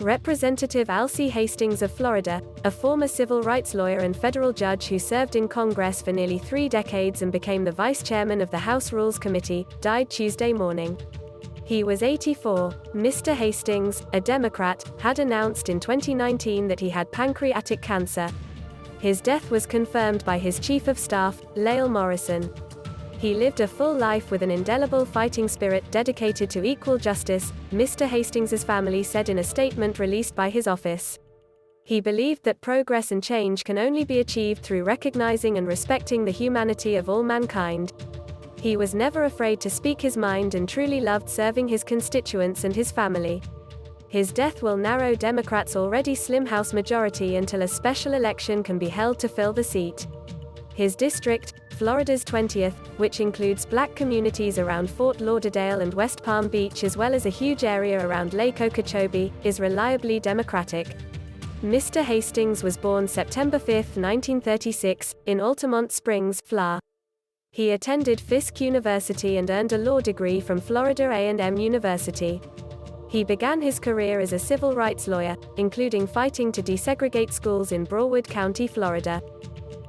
Representative Alcee Hastings of Florida, a former civil rights lawyer and federal judge who served in Congress for nearly 3 decades and became the vice chairman of the House Rules Committee, died Tuesday morning. He was 84. Mr. Hastings, a Democrat, had announced in 2019 that he had pancreatic cancer. His death was confirmed by his chief of staff, Lale Morrison. He lived a full life with an indelible fighting spirit dedicated to equal justice, Mr. Hastings's family said in a statement released by his office. He believed that progress and change can only be achieved through recognizing and respecting the humanity of all mankind. He was never afraid to speak his mind and truly loved serving his constituents and his family. His death will narrow Democrats' already slim House majority until a special election can be held to fill the seat. His district, Florida's 20th, which includes black communities around Fort Lauderdale and West Palm Beach as well as a huge area around Lake Okeechobee, is reliably Democratic. Mr. Hastings was born September 5, 1936, in Altamonte Springs, Fla. He attended Fisk University and earned a law degree from Florida A&M University. He began his career as a civil rights lawyer, including fighting to desegregate schools in Broward County, Florida.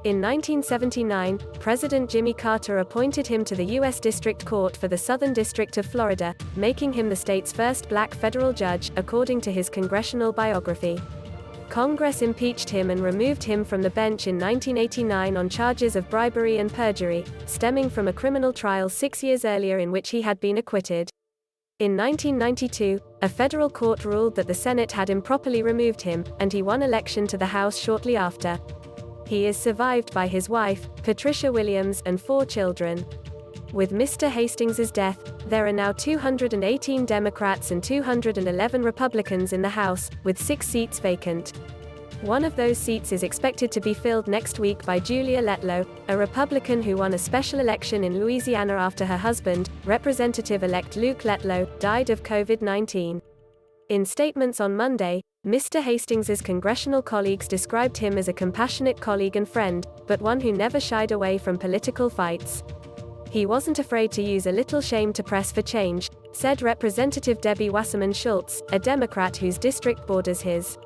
In 1979, President Jimmy Carter appointed him to the U.S. District Court for the Southern District of Florida, making him the state's first black federal judge, according to his congressional biography. Congress impeached him and removed him from the bench in 1989 on charges of bribery and perjury, stemming from a criminal trial 6 years earlier in which he had been acquitted. In 1992, a federal court ruled that the Senate had improperly removed him, and he won election to the House shortly after. He is survived by his wife, Patricia Williams, and 4 children. With Mr. Hastings's death, there are now 218 Democrats and 211 Republicans in the House, with 6 seats vacant. One of those seats is expected to be filled next week by Julia Letlow, a Republican who won a special election in Louisiana after her husband, Representative-elect Luke Letlow, died of COVID-19. In statements on Monday, Mr. Hastings's congressional colleagues described him as a compassionate colleague and friend, but one who never shied away from political fights. He wasn't afraid to use a little shame to press for change, said Representative Debbie Wasserman Schultz, a Democrat whose district borders his.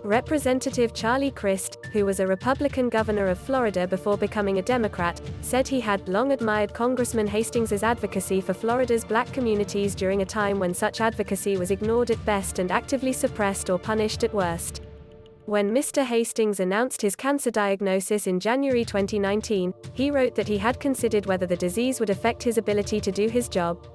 Representative Charlie Crist, who was a Republican governor of Florida before becoming a Democrat, said he had long admired Congressman Hastings' advocacy for Florida's black communities during a time when such advocacy was ignored at best and actively suppressed or punished at worst. When Mr. Hastings announced his cancer diagnosis in January 2019, he wrote that he had considered whether the disease would affect his ability to do his job.